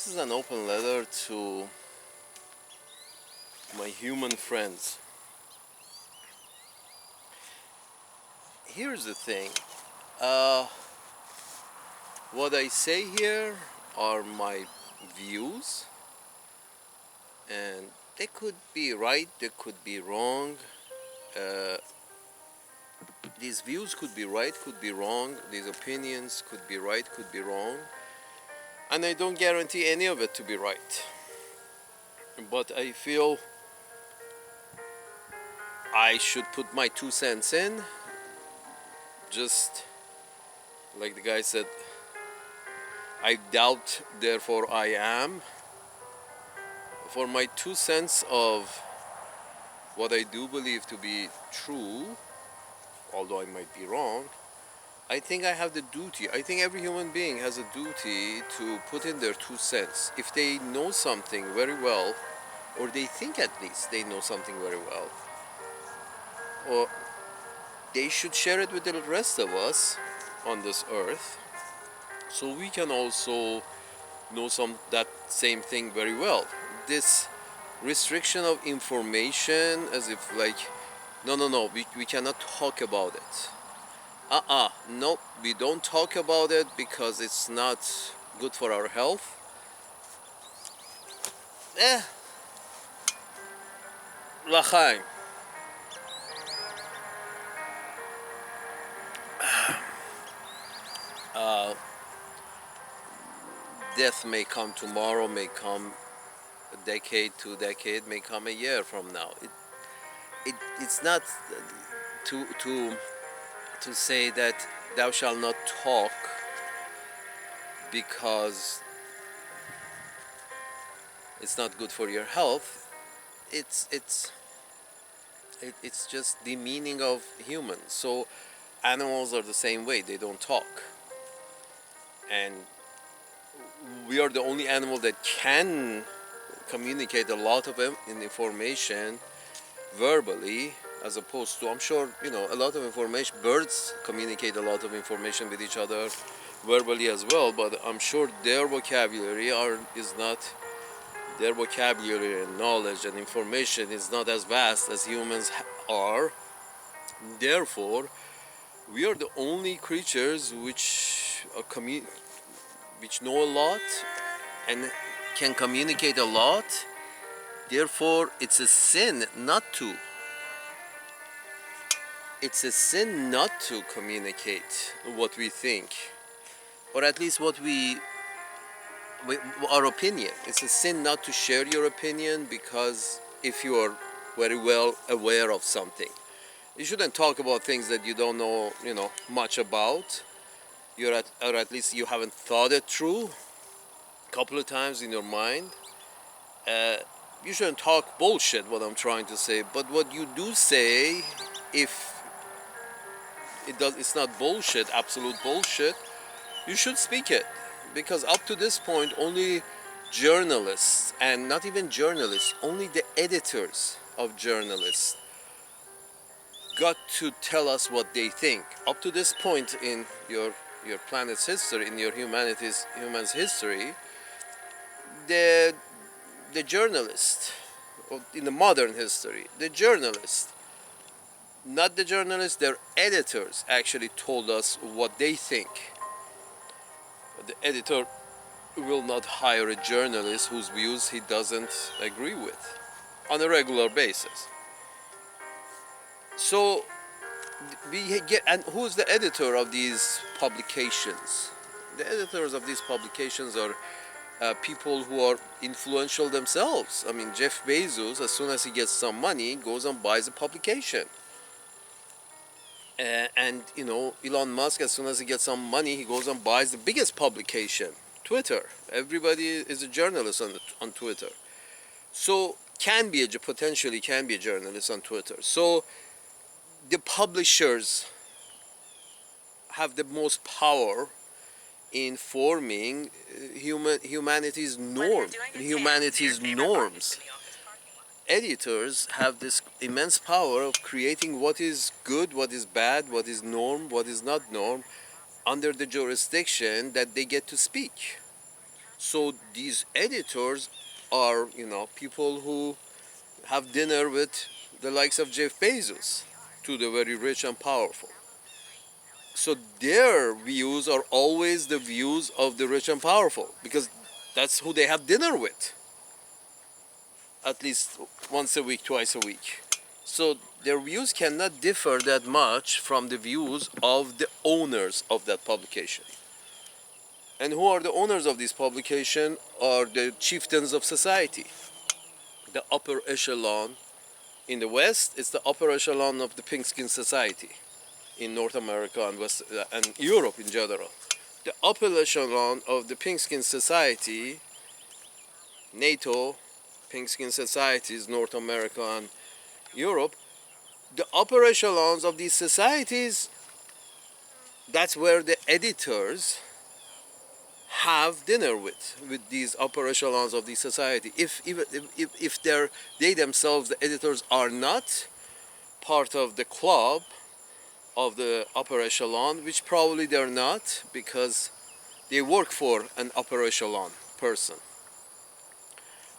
This is an open letter to my human friends. Here's the thing. Uh, what I say here are my views, and they could be right, they could be wrong. Uh, these views could be right, could be wrong. These opinions could be right, could be wrong. And I don't guarantee any of it to be right. But I feel I should put my 2 cents in, just like the guy said, I doubt, therefore I am. For my 2 cents of what I do believe to be true, although I might be wrong, I think I have the duty. I think every human being has a duty to put in their 2 cents. If they know something very well, or they think at least they know something very well, or they should share it with the rest of us on this earth, so we can also know that same thing very well. This restriction of information, as if like, no, we cannot talk about it. No, we don't talk about it because it's not good for our health. L'chaim. Uh, Death may come tomorrow, may come a decade, 2 decades, may come a year from now. It's not to say that thou shalt not talk because it's not good for your health. It's just the meaning of humans. So animals are the same way, they don't talk, and we are the only animal that can communicate a lot of information verbally, as opposed to, I'm sure, a lot of information, birds communicate a lot of information with each other verbally as well, but I'm sure their vocabulary and knowledge and information is not as vast as humans are. Therefore, we are the only creatures which know a lot and can communicate a lot. Therefore, it's a sin not to. It's a sin not to communicate what we think, or at least our opinion. It's a sin not to share your opinion, because if you are very well aware of something, you shouldn't talk about things that you don't know, much about. Or at least you haven't thought it through a couple of times in your mind. You shouldn't talk bullshit, what I'm trying to say. But what you do say, if it's not bullshit, absolute bullshit, you should speak it. Because up to this point, only journalists, and not even journalists, only the editors of journalists got to tell us what they think. Up to this point in your planet's history, in your human's history, the journalist, in the modern history, the journalist, not the journalists, their editors actually told us what they think. The editor will not hire a journalist whose views he doesn't agree with on a regular basis. So and who's the editor of these publications? The editors of these publications are people who are influential themselves. I mean, Jeff Bezos, as soon as he gets some money, goes and buys a publication. And Elon Musk, as soon as he gets some money, he goes and buys the biggest publication, Twitter. Everybody is a journalist on Twitter. So potentially can be a journalist on Twitter. So the publishers have the most power in forming humanity's norms. Editors have this immense power of creating what is good, what is bad, what is norm, what is not norm, under the jurisdiction that they get to speak. So these editors are, people who have dinner with the likes of Jeff Bezos, to the very rich and powerful. So their views are always the views of the rich and powerful, because that's who they have dinner with, at least once a week, twice a week. So their views cannot differ that much from the views of the owners of that publication. And who are the owners of this publication? Are the chieftains of society, the upper echelon. In the West, it's the upper echelon of the pink skin society in North America and West and Europe in general. The upper echelon of the pink skin society, NATO, pink skin societies, North America and Europe, the upper echelons of these societies, that's where the editors have dinner with these upper echelons of the society. If they themselves, the editors, are not part of the club of the upper echelon, which probably they're not, because they work for an upper echelon person.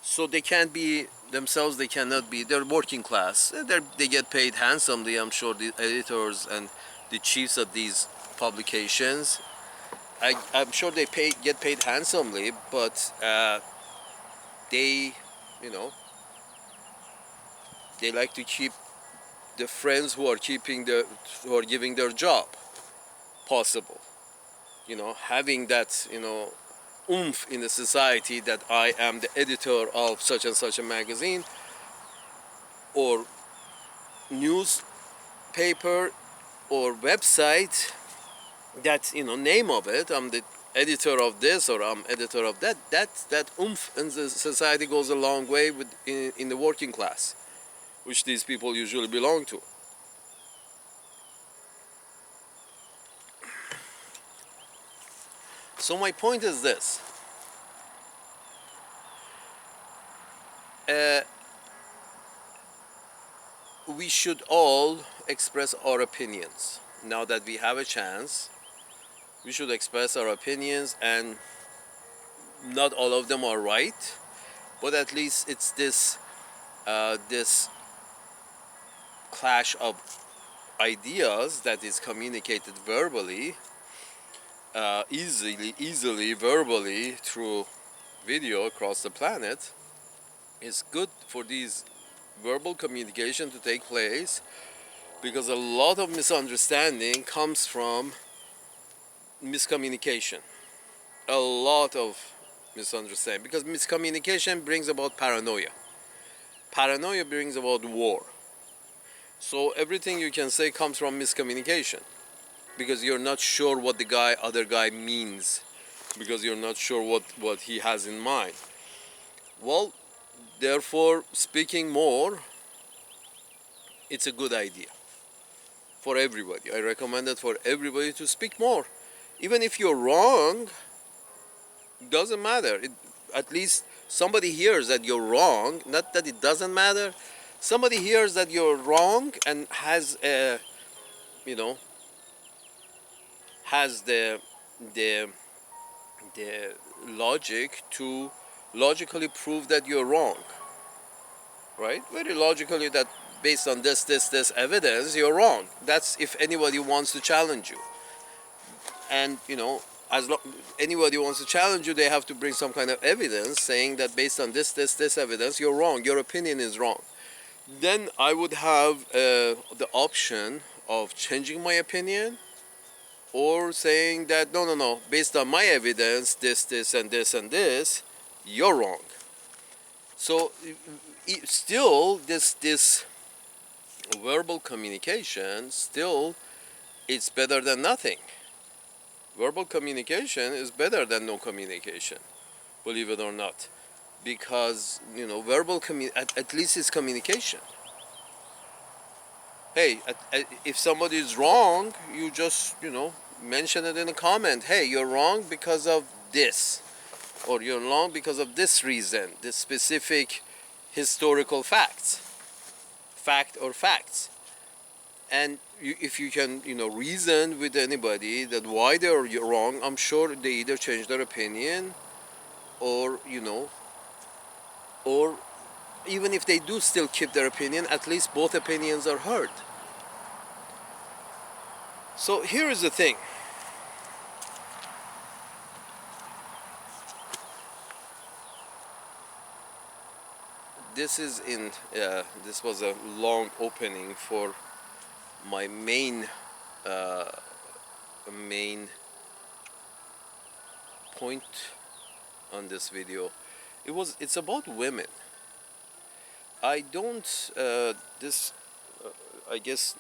So they can't be themselves, they cannot be, they're working class. They get paid handsomely, I'm sure, the editors and the chiefs of these publications. I'm sure they get paid handsomely, but they, you know, they like to keep the friends who are giving their job possible. Having that, oomph in the society that I am the editor of such and such a magazine or newspaper or website, that, name of it, I'm the editor of this or I'm editor of that, that oomph in the society goes a long way in the working class, which these people usually belong to. So my point is this. We should all express our opinions. Now that we have a chance, we should express our opinions, and not all of them are right, but at least it's this clash of ideas that is communicated verbally, easily verbally through video across the planet. It's good for these verbal communication to take place, because a lot of misunderstanding comes from miscommunication. A lot of misunderstanding, because miscommunication brings about paranoia. Paranoia brings about war. So everything you can say comes from miscommunication, because you're not sure what the other guy means, because you're not sure what he has in mind. Well, therefore, speaking more, it's a good idea for everybody. I recommend it for everybody to speak more. Even if you're wrong, doesn't matter. At least somebody hears that you're wrong. Not that it doesn't matter. Somebody hears that you're wrong and has has the logic to logically prove that you're wrong. Right? Very logically, that based on this evidence, you're wrong. That's if anybody wants to challenge you. And as anybody wants to challenge you, they have to bring some kind of evidence saying that based on this evidence, you're wrong. Your opinion is wrong. Then I would have the option of changing my opinion, or saying that no, based on my evidence, this and this, you're wrong. So still, this verbal communication, still, it's better than nothing. Verbal communication is better than no communication, believe it or not, because at least it's communication. Hey, if somebody is wrong, you just mention it in a comment. Hey, you're wrong because of this, or you're wrong because of this reason, this specific historical fact or facts. And if you can reason with anybody that why they're wrong, I'm sure they either change their opinion, or or even if they do still keep their opinion, at least both opinions are heard. So here is the thing. This is in this was a long opening for my main main point on this video. It's about women. I don't this I guess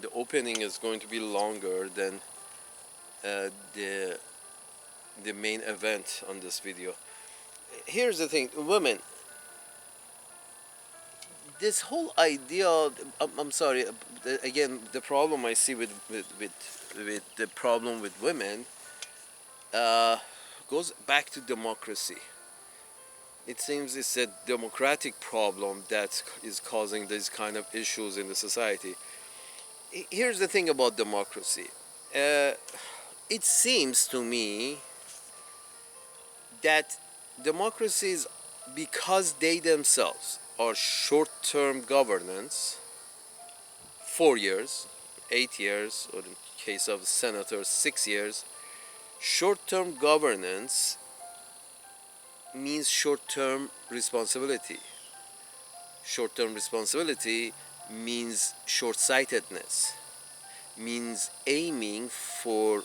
the opening is going to be longer than the main event on this video. Here's the thing, women. This whole idea, I'm sorry, again, the problem I see with the problem with women goes back to democracy. It seems it's a democratic problem that is causing these kind of issues in the society. Here's the thing about democracy. It seems to me that democracies, because they themselves are short-term governance, 4 years, 8 years, or in case of senators, 6 years, short-term governance means short-term responsibility. Short-term responsibility means short-sightedness, means aiming for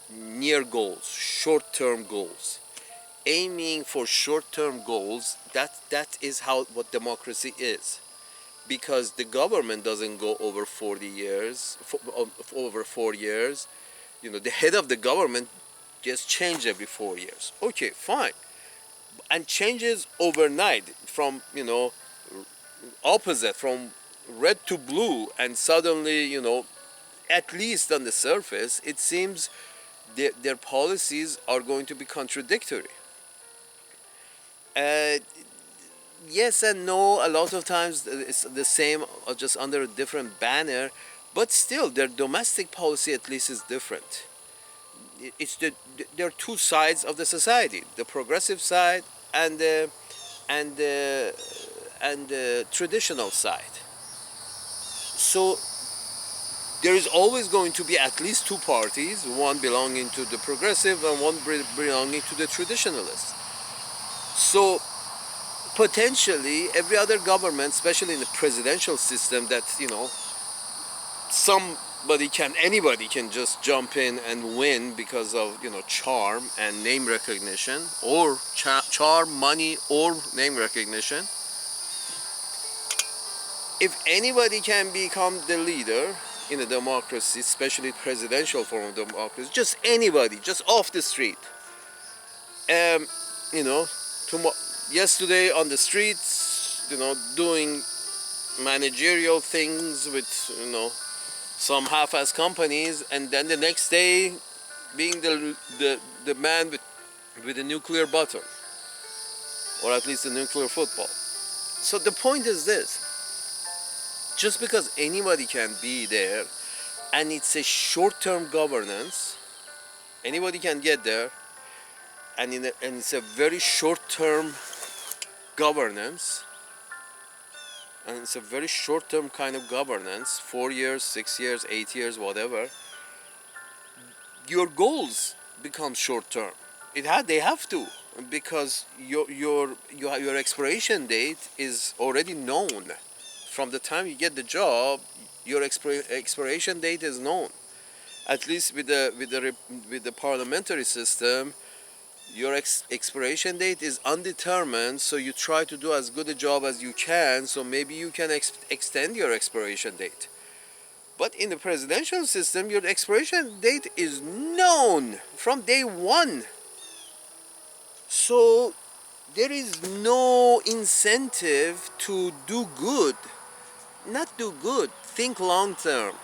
near goals, short-term goals. Aiming for short-term goals, that is how what democracy is. Because the government doesn't go over 40 years, over 4 years. The head of the government just change every 4 years. Okay, fine. And changes overnight from, opposite, from red to blue, and suddenly, at least on the surface, it seems their policies are going to be contradictory. Yes and no. A lot of times it's the same, just under a different banner, but still their domestic policy at least is different. There are two sides of the society: the progressive side and the traditional side. So there is always going to be at least two parties, one belonging to the progressive and one belonging to the traditionalist. So potentially every other government, especially in the presidential system, that anybody can just jump in and win because of charm and name recognition, or charm, money, or name recognition. If anybody can become the leader in a democracy, especially presidential form of democracy, just anybody, just off the street, yesterday on the streets, doing managerial things with, some half-ass companies, and then the next day being the man with a nuclear button, or at least a nuclear football. So the point is this: just because anybody can be there, and it's a short-term governance, anybody can get there, and it's a very short-term governance, and it's a very short-term kind of governance, 4 years, 6 years, 8 years, whatever. Your goals become short-term. They have to, because your expiration date is already known. From the time you get the job, your expiration date is known. At least with the parliamentary system, your expiration date is undetermined, so you try to do as good a job as you can, so maybe you can extend your expiration date. But in the presidential system, your expiration date is known from day one. So there is no incentive to do good. Not do good, think long term.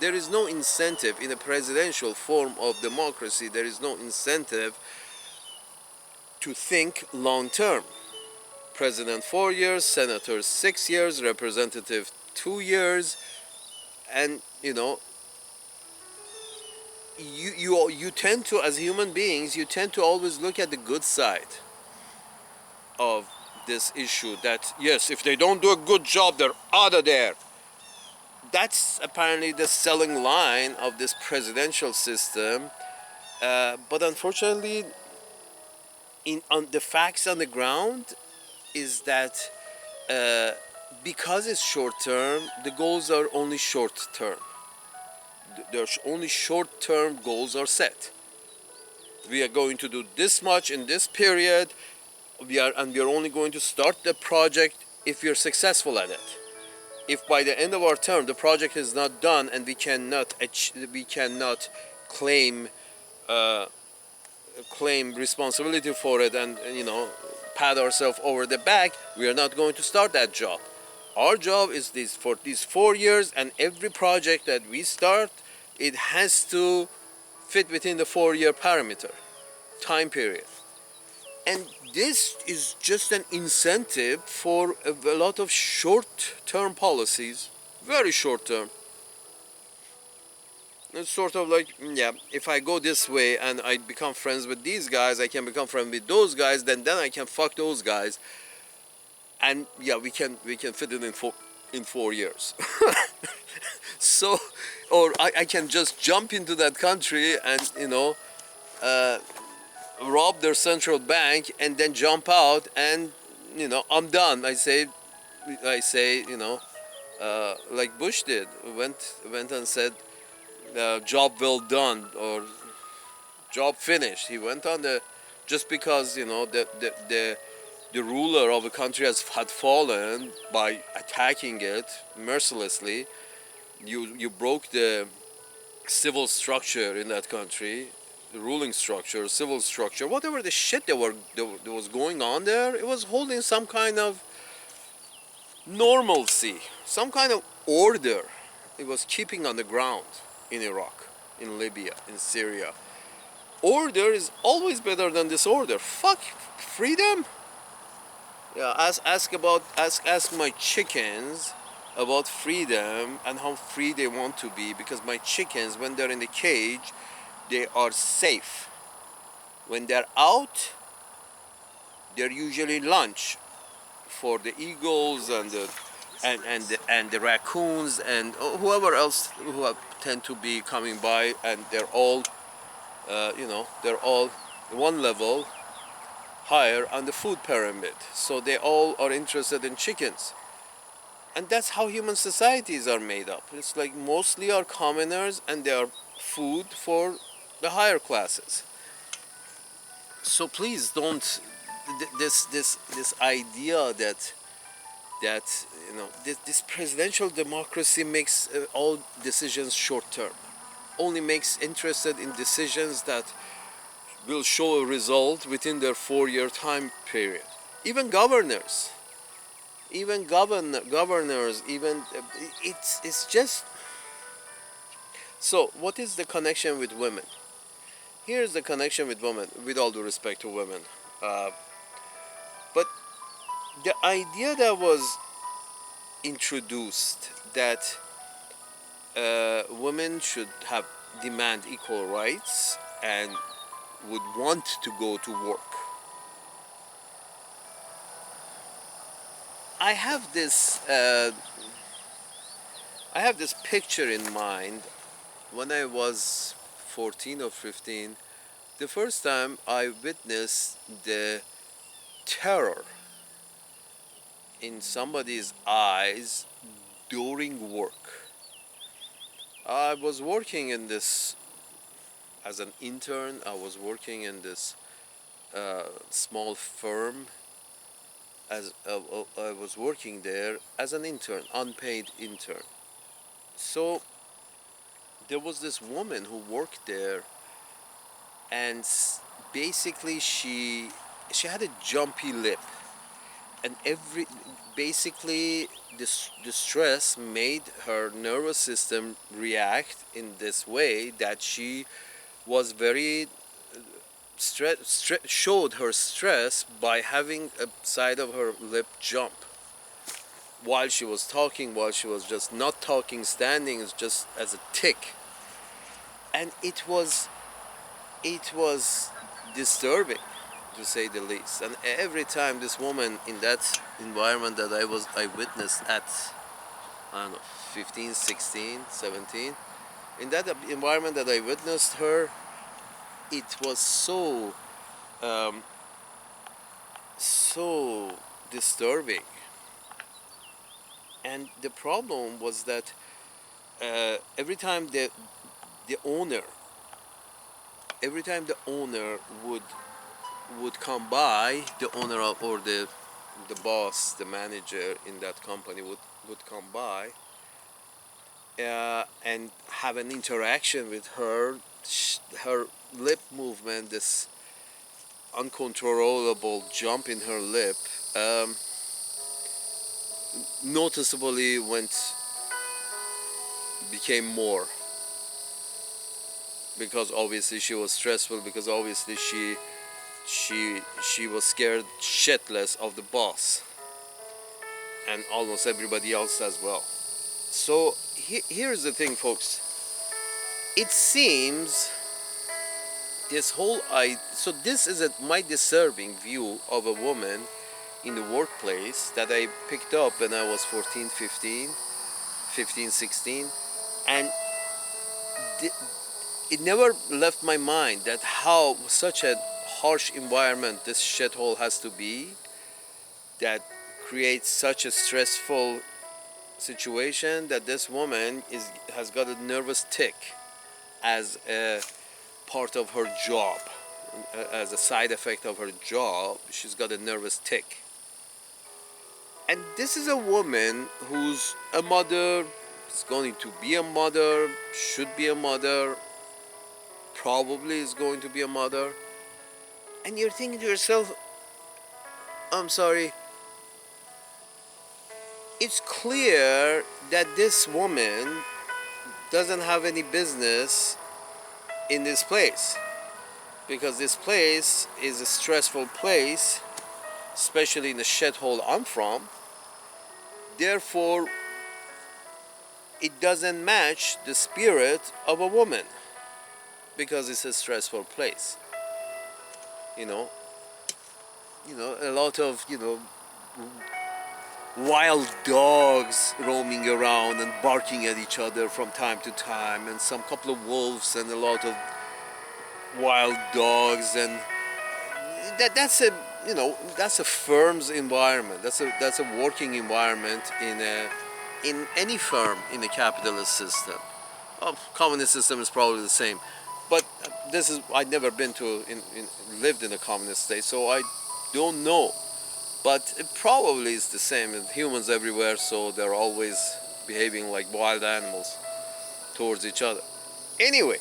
There is no incentive in a presidential form of democracy. There is no incentive to think long term. President 4 years, senators 6 years, representative 2 years, and you tend to, as human beings, you tend to always look at the good side of this issue. That yes, if they don't do a good job, they're out of there. That's apparently the selling line of this presidential system. But unfortunately, on the facts on the ground is that because it's short term, the goals are only short term. There's only short term goals are set. We are going to do this much in this period. We are only going to start the project if we are successful at it. If by the end of our term the project is not done and we cannot claim claim responsibility for it, and pat ourselves over the back, we are not going to start that job. Our job is this for these 4 years, and every project that we start, it has to fit within the 4-year parameter time period. And this is just an incentive for a lot of short-term policies, very short-term. It's sort of like, yeah, if I go this way and I become friends with these guys, I can become friends with those guys, then I can fuck those guys, and yeah, we can fit it in 4 years. So, or I can just jump into that country and rob their central bank and then jump out, and I'm done. I say like Bush did, went and said, job well done, or job finished. He went on just because the ruler of the country had fallen by attacking it mercilessly. You broke the civil structure in that country, the ruling structure, civil structure, whatever the shit that was going on there. It was holding some kind of normalcy, some kind of order. It was keeping on the ground in Iraq, in Libya, in Syria. Order is always better than disorder. Fuck freedom. Yeah, ask my chickens about freedom and how free they want to be, because my chickens, when they're in the cage, they are safe. When they're out, they're usually lunch for the eagles and the raccoons and whoever else who tend to be coming by, and they're all they're all one level higher on the food pyramid, so they all are interested in chickens. And that's how human societies are made up. It's like mostly are commoners, and they are food for the higher classes. So please don't this idea that this presidential democracy makes all decisions short term, only makes interested in decisions that will show a result within their 4-year time period. Even governors, even it's just. So what is the connection with women? Here's the connection with women, with all due respect to women, but the idea that was introduced that women should demand equal rights and would want to go to work. I have this picture in mind. When I was 14 or 15, the first time I witnessed the terror in somebody's eyes during work. I was working in this as an intern. I was working in this small firm. I was working there as an intern, unpaid intern. So there was this woman who worked there, and basically she had a jumpy lip, and basically the stress made her nervous system react in this way that she was very showed her stress by having a side of her lip jump while she was talking, while she was just not talking, standing, is just as a tick. And it was disturbing, to say the least. And every time this woman in that environment that I witnessed at, I don't know, 15, 16, 17, in that environment that I witnessed her, it was um, so disturbing. And the problem was that every time the owner, every time the owner would come by, the owner or the boss, the manager in that company would come by and have an interaction with her. Her lip movement, this uncontrollable jump in her lip, um, noticeably became more, because obviously she was stressful, because obviously she was scared shitless of the boss and almost everybody else as well. So here's the thing, folks. It seems so this is my disturbing view of a woman in the workplace that I picked up when I was 14, 15, 16, and it never left my mind that how such a harsh environment this shithole has to be, that creates such a stressful situation, that this woman has got a nervous tick as a part of her job. As a side effect of her job, she's got a nervous tick. And this is a woman who's a mother, is going to be a mother, should be a mother, probably is going to be a mother. And you're thinking to yourself, I'm sorry, it's clear that this woman doesn't have any business in this place, because this place is a stressful place, especially in the shithole I'm from. Therefore, it doesn't match the spirit of a woman, because it's a stressful place. You know, a lot of wild dogs roaming around and barking at each other from time to time, and some couple of wolves and a lot of wild dogs, and that's a firm's environment. That's a working environment in any firm in a capitalist system. Communist system is probably the same, but this is I've never been to lived in a communist state, so I don't know. But it probably is the same. Humans everywhere, so they're always behaving like wild animals towards each other. Anyway,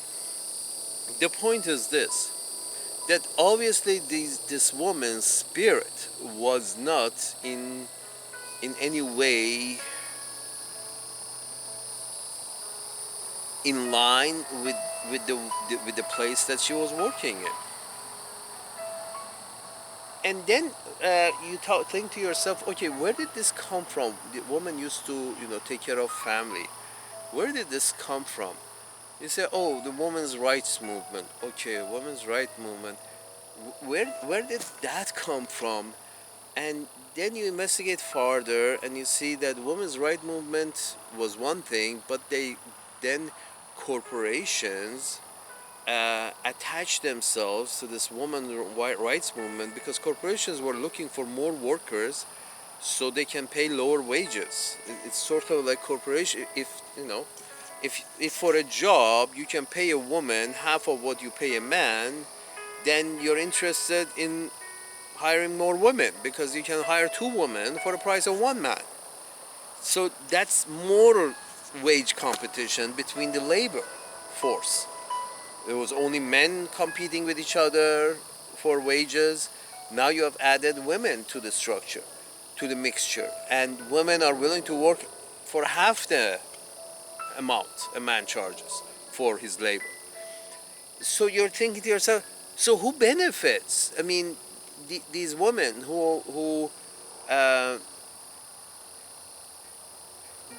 the point is this: that obviously this woman's spirit was not in any way in line with the place that she was working in. And then think to yourself, okay, where did this come from? The woman used to take care of family. Where did this come from? You say, oh, the women's rights movement. Okay, women's rights movement. Where did that come from? And then you investigate further and you see that women's rights movement was one thing, but then corporations attach themselves to this women's rights movement, because corporations were looking for more workers so they can pay lower wages. It's sort of like corporation. If for a job you can pay a woman half of what you pay a man, then you're interested in hiring more women, because you can hire two women for the price of one man. So that's more wage competition between the labor force. There was only men competing with each other for wages. Now you have added women to the structure, to the mixture, and women are willing to work for half the amount a man charges for his labor. So you're thinking to yourself, so who benefits? I mean, these women who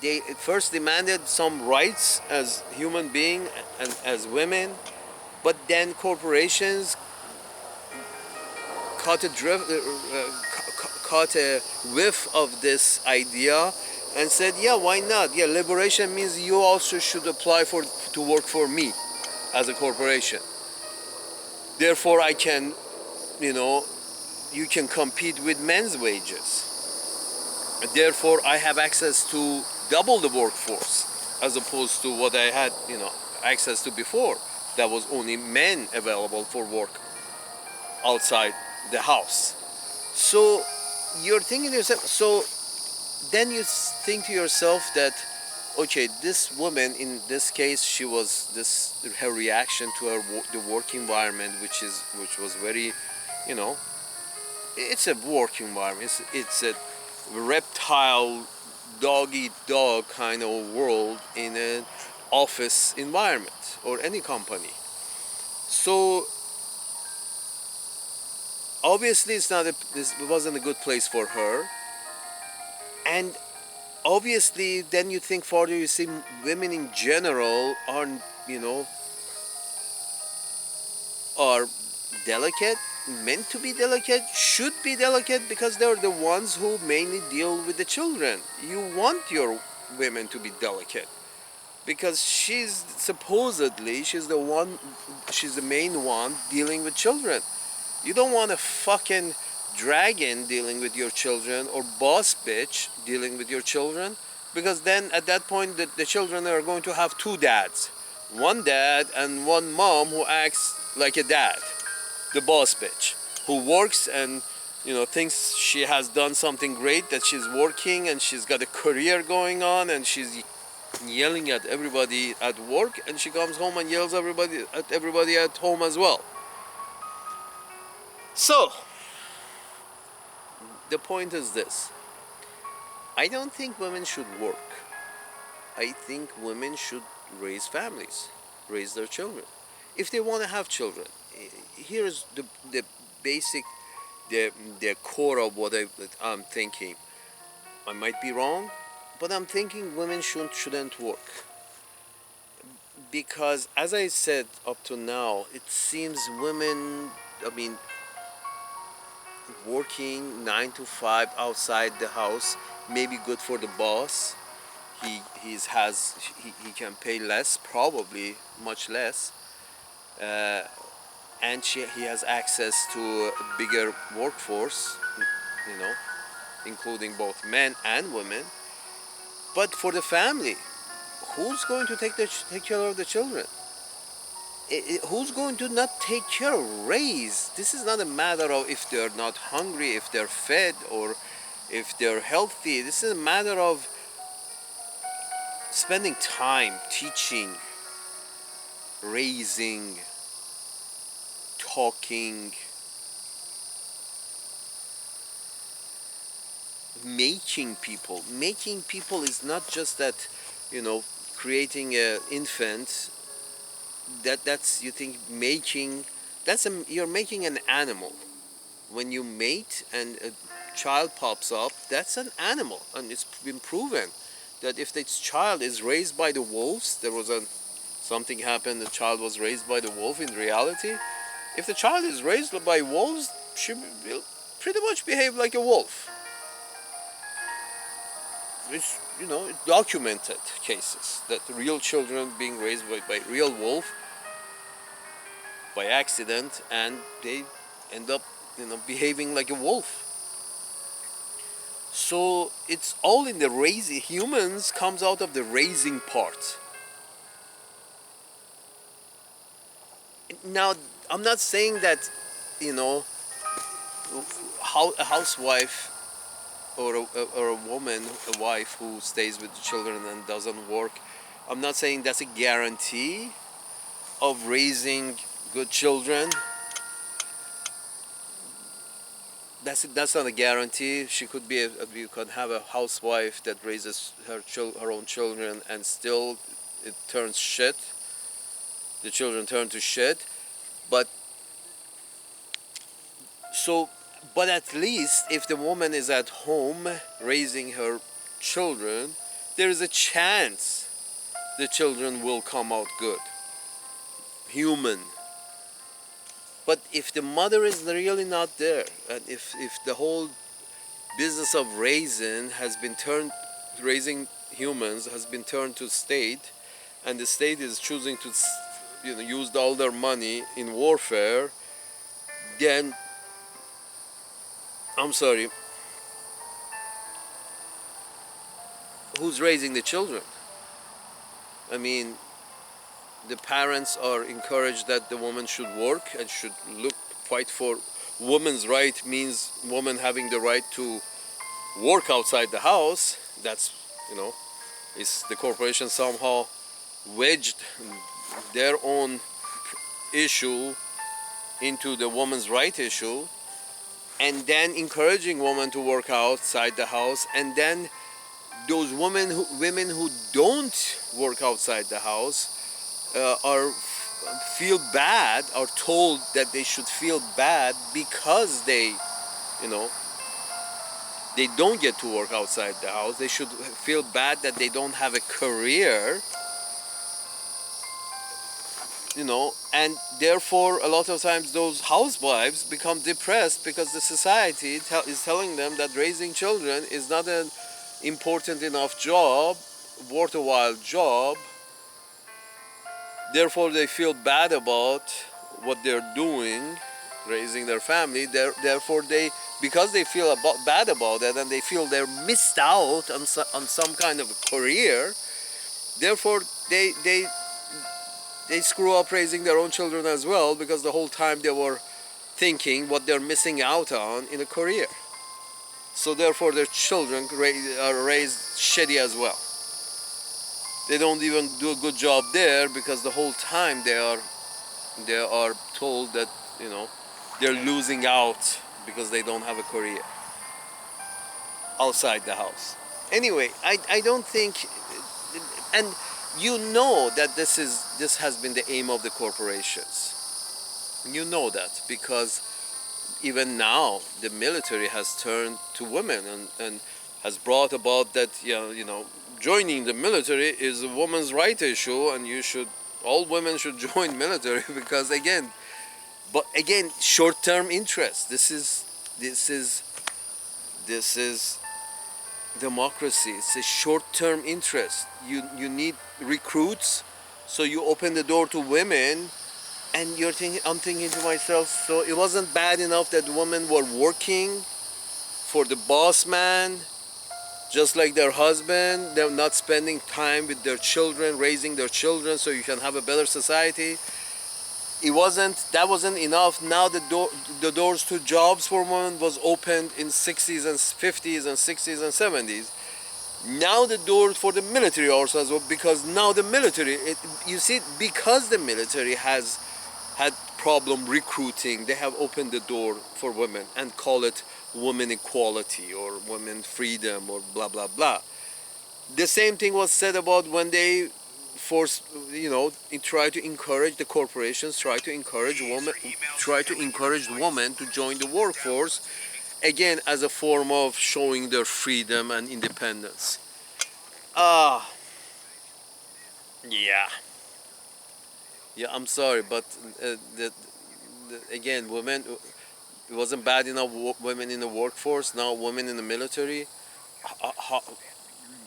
they first demanded some rights as human being and as women, but then corporations caught a caught a whiff of this idea and said, yeah, why not? Yeah, liberation means you also should apply for to work for me as a corporation. Therefore, I can, you know, you can compete with men's wages. Therefore, I have access to double the workforce as opposed to what I had, access to before. That was only men available for work outside the house. So you're thinking to yourself, so then you think to yourself that, okay, this woman, in this case, she was this, her reaction to the work environment, which was very, you know, it's a work environment. It's a reptile, dog eat dog kind of world in an office environment or any company. So obviously, this wasn't a good place for her, and obviously, then you think further. You see, women in general are, are delicate, meant to be delicate, should be delicate, because they're the ones who mainly deal with the children. You want your women to be delicate because she's the main one dealing with children. You don't want a fucking dragon dealing with your children or boss bitch dealing with your children, because then at that point the children are going to have two dads, one dad and one mom who acts like a dad, the boss bitch, who works and thinks she has done something great, that she's working and she's got a career going on, and she's yelling at everybody at work, and she comes home and yells at everybody at home as well. So the point is this: I don't think women should work. I think women should raise families, raise their children, if they want to have children. Here's the basic, the core of what I'm thinking. I might be wrong, but I'm thinking women shouldn't work, because, as I said up to now, it seems women, working 9 to 5 outside the house may be good for the boss. He can pay less, probably much less, and he has access to a bigger workforce, you know, including both men and women. But for the family, who's going to take care of the children? Who's going to not take care of, raise? This is not a matter of if they're not hungry, if they're fed, or if they're healthy. This is a matter of spending time teaching, raising, talking, making people. Making people is not just that, creating an infant. That's, you think, making, you're making an animal. When you mate and a child pops up, that's an animal, and it's been proven that if this child is raised by the wolves, something happened, the child was raised by the wolf in reality. If the child is raised by wolves, she will pretty much behave like a wolf. It's, documented cases that real children being raised by real wolf by accident, and they end up, behaving like a wolf. So it's all in the raising. Humans comes out of the raising part. Now, I'm not saying that, how a housewife or a woman, a wife who stays with the children and doesn't work, I'm not saying that's a guarantee of raising good children. That's not a guarantee. She could be you could have a housewife that raises her own children, and still it turns shit. The children turn to shit. But at least if the woman is at home raising her children, there is a chance the children will come out good, human. But if the mother is really not there, and if the whole business of raising humans has been turned to state, and the state is choosing to use all their money in warfare, then I'm sorry, who's raising the children? I mean, the parents are encouraged that the woman should work and should fight for woman's right, means woman having the right to work outside the house. That's, is the corporation somehow wedged their own issue into the woman's right issue, and then encouraging women to work outside the house, and then those women who don't work outside the house are told that they should feel bad because they don't get to work outside the house. They should feel bad that they don't have a career, and therefore a lot of times those housewives become depressed because the society is telling them that raising children is not an important enough job, worthwhile job. Therefore they feel bad about what they're doing, raising their family. Therefore because they feel bad about it, and they feel they're missed out on some kind of a career, therefore they screw up raising their own children as well, because the whole time they were thinking what they're missing out on in a career. So therefore their children are raised shitty as well. They don't even do a good job there, because the whole time they are told that they're losing out because they don't have a career outside the house. Anyway, I don't think, and that this has been the aim of the corporations. That because even now the military has turned to women and has brought about that joining the military is a woman's right issue, and all women should join military because again short-term interest. This is democracy. It's a short-term interest. You need recruits, so you open the door to women, and I'm thinking to myself, so it wasn't bad enough that women were working for the boss man, just like their husband. They're not spending time with their children, raising their children, so you can have a better society. That wasn't enough. Now the doors to jobs for women was opened in 60s and 50s and 60s and 70s. Now the door for the military also as well, because now the military, because the military has had problem recruiting, they have opened the door for women and call it women equality or women freedom or blah blah blah. The same thing was said about when they try to encourage the corporations, try to encourage women to join the workforce, again as a form of showing their freedom and independence. Yeah, I'm sorry, but again, women, it wasn't bad enough women in the workforce. Now women in the military.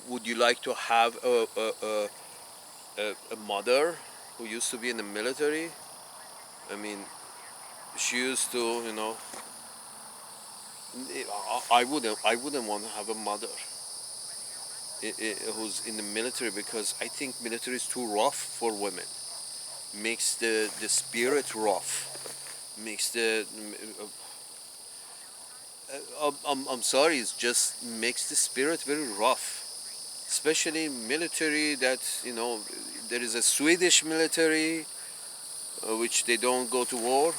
Would you like to have a mother who used to be in the military? I mean, she used to, I wouldn't want to have a mother who's in the military, because I think military is too rough for women. Makes the spirit rough. Makes I'm sorry, it just makes the spirit very rough. Especially military that, there is a Swedish military which they don't go to war.